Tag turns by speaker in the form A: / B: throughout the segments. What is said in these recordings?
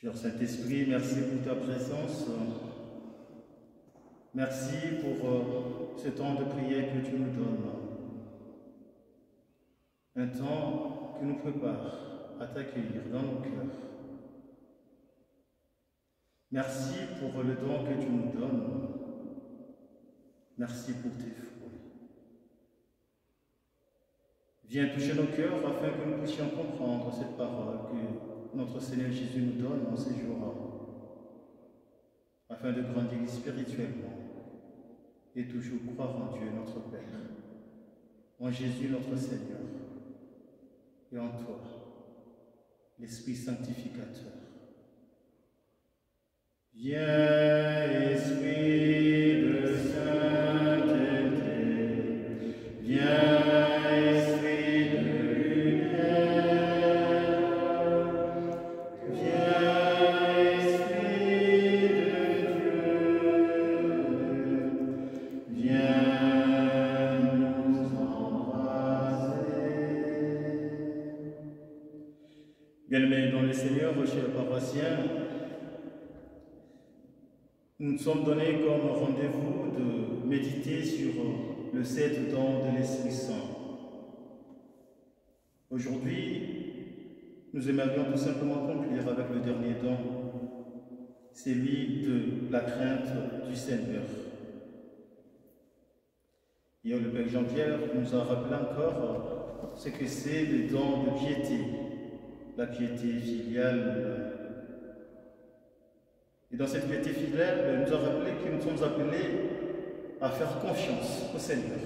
A: Cher Saint-Esprit, merci pour ta présence. Merci pour ce temps de prière que tu nous donnes. Un temps qui nous prépare à t'accueillir dans nos cœurs. Merci pour le don que tu nous donnes. Merci pour tes fruits. Viens toucher nos cœurs afin que nous puissions comprendre cette parole que notre Seigneur Jésus nous donne en ces jours, afin de grandir spirituellement et toujours croire en Dieu notre Père, en Jésus notre Seigneur et en toi, l'Esprit sanctificateur. Viens, Esprit de sainteté, viens, Esprit de lumière, viens, Esprit de Dieu, viens nous embraser. Bien-aimés dans le Seigneur, chers paroissiens, nous nous sommes donnés comme rendez-vous de méditer sur le 7 dons de l'Esprit Saint. Aujourd'hui, nous aimerions tout simplement conclure avec le dernier don, celui de la crainte du Seigneur. Hier, le Père Jean-Pierre nous a rappelé encore ce que c'est le don de piété, la piété filiale. Et dans cette piété filiale, il nous a rappelé que nous sommes appelés à faire confiance au Seigneur.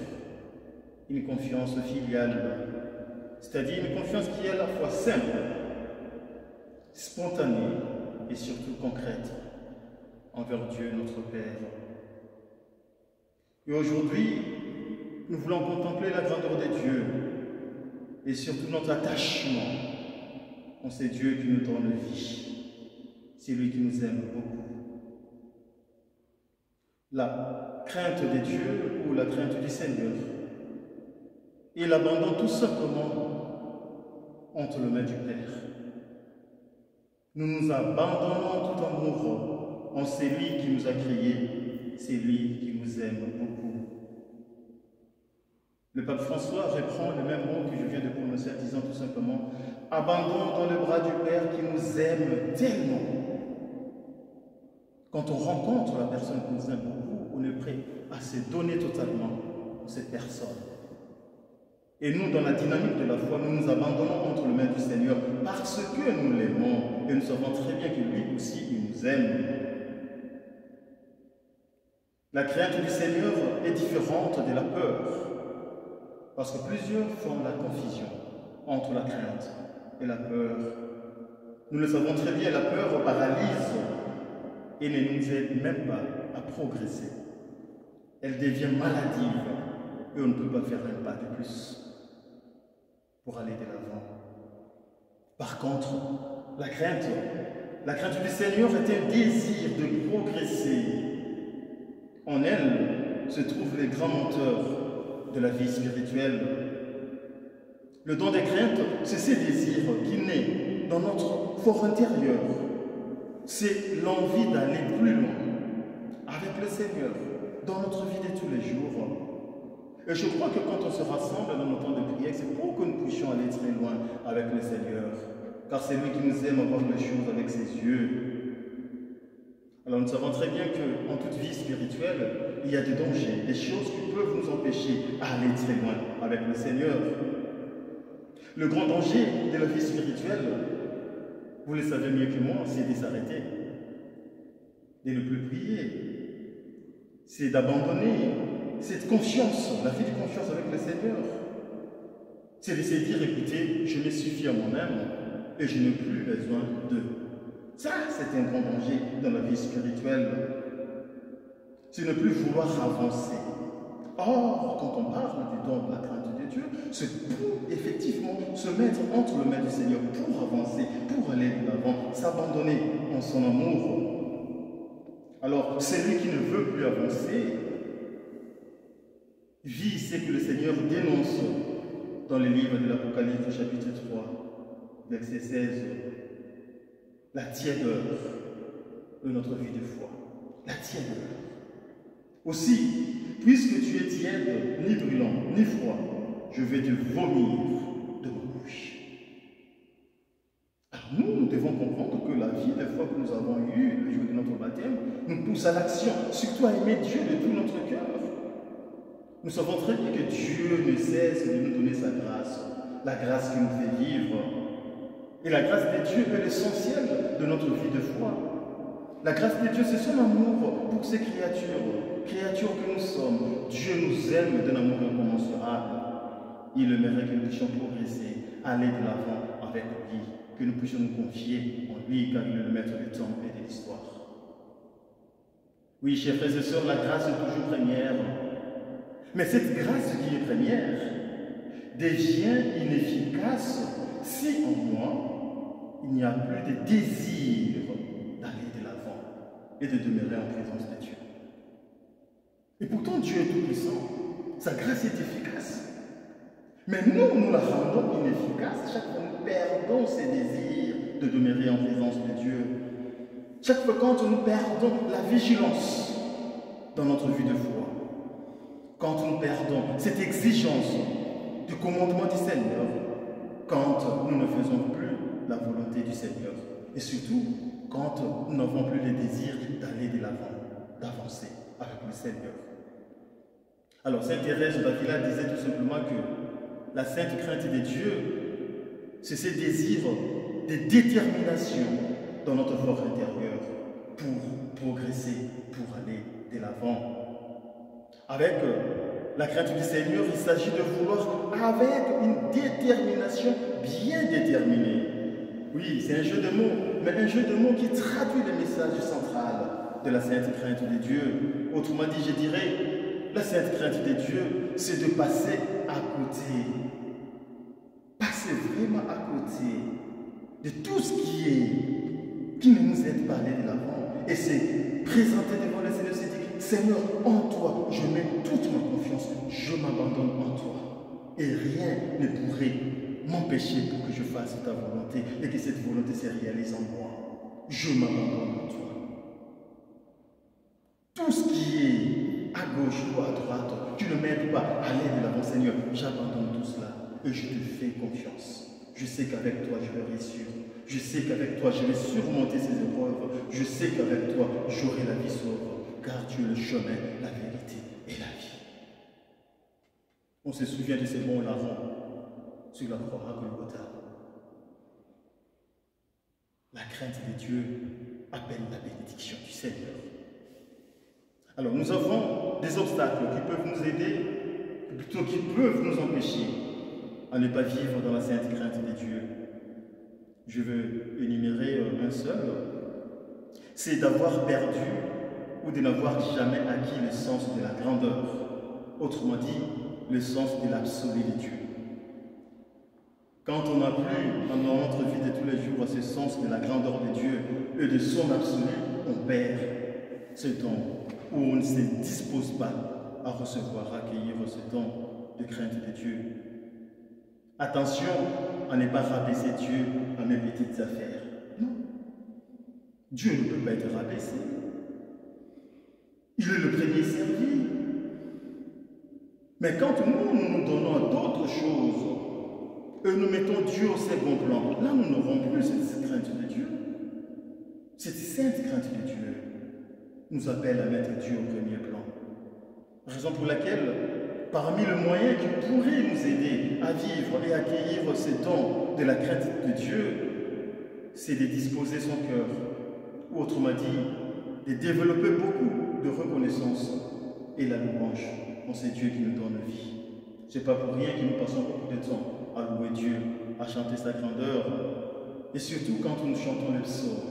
A: Une confiance filiale, c'est-à-dire une confiance qui est à la fois simple, spontanée et surtout concrète envers Dieu notre Père. Et aujourd'hui, nous voulons contempler la grandeur de Dieu et surtout notre attachement en ce Dieu qui nous donne vie. C'est lui qui nous aime beaucoup. La crainte de Dieu ou la crainte du Seigneur et l'abandon tout simplement entre les mains du Père. Nous nous abandonnons tout amour en celui qui nous a créés, c'est lui qui nous aime beaucoup. Le pape François reprend le même mot que je viens de prononcer en disant tout simplement « Abandon dans le bras du Père qui nous aime tellement ». Quand on rencontre la personne qui nous aime beaucoup, on est prêt à se donner totalement pour cette personne. Et nous, dans la dynamique de la foi, nous nous abandonnons entre les mains du Seigneur parce que nous l'aimons et nous savons très bien que lui aussi, il nous aime. La crainte du Seigneur est différente de la peur parce que plusieurs font la confusion entre la crainte et la peur. Nous le savons très bien, la peur paralyse et ne nous aide même pas à progresser. Elle devient maladive et on ne peut pas faire un pas de plus pour aller de l'avant. Par contre, la crainte du Seigneur est un désir de progresser. En elle se trouvent les grands moteurs de la vie spirituelle. Le don des craintes, c'est ce désir qui naît dans notre fort intérieur. C'est l'envie d'aller plus loin avec le Seigneur dans notre vie de tous les jours. Et je crois que quand on se rassemble dans nos temps de prière, c'est pour que nous puissions aller très loin avec le Seigneur. Car c'est lui qui nous aime voir les choses avec ses yeux. Alors nous savons très bien qu'en toute vie spirituelle, il y a des dangers, des choses qui peuvent nous empêcher d'aller très loin avec le Seigneur. Le grand danger de la vie spirituelle, vous le savez mieux que moi, c'est de s'arrêter, de ne plus prier, c'est d'abandonner cette confiance, la vie de confiance avec le Seigneur. C'est de se dire, écoutez, je me suffis à moi-même et je n'ai plus besoin d'eux. Ça, c'est un grand danger dans la vie spirituelle. C'est ne plus vouloir avancer. Or, quand on parle du don de la crainte de Dieu, c'est pour effectivement se mettre entre les mains du Seigneur pour avancer, pour aller de l'avant, s'abandonner en son amour. Alors, celui qui ne veut plus avancer vit ce que le Seigneur dénonce dans le livre de l'Apocalypse, chapitre 3, verset 16. la tiédeur de notre vie de foi. La tiédeur. Aussi, puisque tu es tiède, ni brûlant, ni froid, je vais te vomir de ma bouche. Alors nous devons comprendre que la vie de foi que nous avons eue le jour de notre baptême nous pousse à l'action, surtout à aimer Dieu de tout notre cœur. Nous savons très bien que Dieu ne cesse de nous donner sa grâce, la grâce qui nous fait vivre. Et la grâce de Dieu est l'essentiel de notre vie de foi. La grâce de Dieu, c'est son amour pour ses créatures, créatures que nous sommes. Dieu nous aime d'un amour incommensurable. Il aimerait que nous puissions progresser, aller de l'avant avec lui, que nous puissions nous confier en lui, car il est le maître du temps et de l'histoire. Oui, chers frères et sœurs, la grâce est toujours première. Mais cette grâce qui est première devient inefficace si en moi, il n'y a plus de désir d'aller de l'avant et de demeurer en présence de Dieu. Et pourtant, Dieu est tout-puissant. Sa grâce est efficace. Mais nous la rendons inefficace chaque fois que nous perdons ces désirs de demeurer en présence de Dieu. Chaque fois quand nous perdons la vigilance dans notre vie de foi. Quand nous perdons cette exigence du commandement du Seigneur, quand nous ne faisons plus la volonté du Seigneur, et surtout quand nous n'avons plus le désir d'aller de l'avant, d'avancer avec le Seigneur. Alors Sainte Thérèse d'Avila disait tout simplement que la sainte crainte de Dieu, c'est ce désir de détermination dans notre fort intérieur pour progresser, pour aller de l'avant. Avec la crainte du Seigneur, il s'agit de vouloir avec une détermination bien déterminée. Oui, c'est un jeu de mots, mais un jeu de mots qui traduit le message central de la sainte crainte de Dieu. Autrement dit, je dirais, la sainte crainte de Dieu, c'est de passer à côté. Passer vraiment à côté de tout ce qui ne nous aide pas à aller de l'avant. Et c'est présenter devant le Seigneur, c'est dire, Seigneur, en toi, je mets toute ma confiance, je m'abandonne en toi. Et rien ne pourrait m'empêcher pour que je fasse ta volonté et que cette volonté se réalise en moi. Je m'abandonne en toi. Tout ce qui est à gauche ou à droite, tu ne m'aides pas à aller de l'avant, Seigneur. J'abandonne tout cela et je te fais confiance. Je sais qu'avec toi, je vais réussir. Je sais qu'avec toi, je vais surmonter ces épreuves. Je sais qu'avec toi, j'aurai la vie sauve. Car tu es le chemin, la vérité et la vie. On se souvient de ces bons larrons sur la croix à Golgotha. La crainte de Dieu appelle la bénédiction du Seigneur. Alors nous avons des obstacles qui peuvent nous aider, plutôt qui peuvent nous empêcher à ne pas vivre dans la sainte crainte de Dieu. Je veux énumérer un seul. C'est d'avoir perdu ou de n'avoir jamais acquis le sens de la grandeur. Autrement dit, le sens de l'absolu de Dieu. Quand on n'a plus dans notre vie de tous les jours ce sens de la grandeur de Dieu et de son absolu, on perd ce don où on ne se dispose pas à recevoir, à accueillir ce don de crainte de Dieu. Attention à ne pas rabaisser Dieu à mes petites affaires. Non. Dieu ne peut pas être rabaissé. Il est le premier servi. Mais quand nous nous donnons à d'autres choses et nous mettons Dieu au second plan, là nous n'aurons plus cette crainte de Dieu. Cette sainte crainte de Dieu nous appelle à mettre Dieu au premier plan. Raison pour laquelle, parmi les moyens qui pourraient nous aider à vivre et à accueillir ces dons de la crainte de Dieu, c'est de disposer son cœur, ou autrement dit, de développer beaucoup de reconnaissance et la louange en ce Dieu qui nous donne vie. Ce n'est pas pour rien que nous passons beaucoup de temps à louer Dieu, à chanter sa grandeur, et surtout quand nous chantons les psaumes.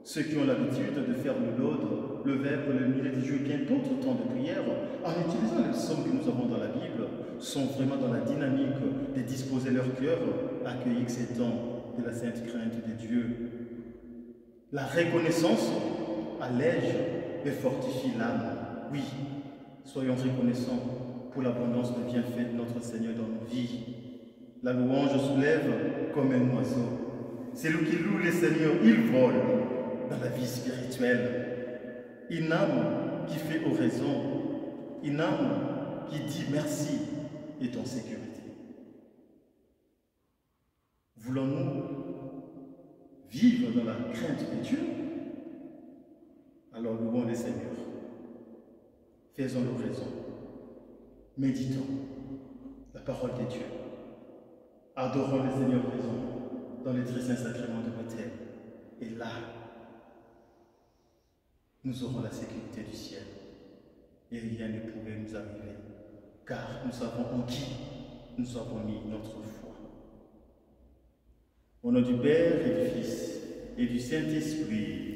A: Ceux qui ont l'habitude de faire le laude, le vêpres, le mille de Dieu, qu'un d'autres temps de prière, en utilisant les psaumes que nous avons dans la Bible, sont vraiment dans la dynamique de disposer leur cœur à accueillir ces temps de la sainte crainte de Dieu. La reconnaissance allège et fortifie l'âme. Oui, soyons reconnaissants pour l'abondance de bienfaits de notre Seigneur dans nos vies. La louange soulève comme un oiseau. Celui qui loue le Seigneur, il vole dans la vie spirituelle. Une âme qui fait oraison, une âme qui dit merci est en sécurité. Voulons-nous vivre dans la crainte de Dieu? Alors louons le Seigneur. Faisons l'oraison. Méditons la parole de Dieu. Adorons le Seigneur présent dans les très saints sacrements de l'autel. Et là, nous aurons la sécurité du ciel. Et rien ne pourrait nous arriver, car nous savons en qui nous avons mis notre foi. Au nom du Père et du Fils et du Saint-Esprit.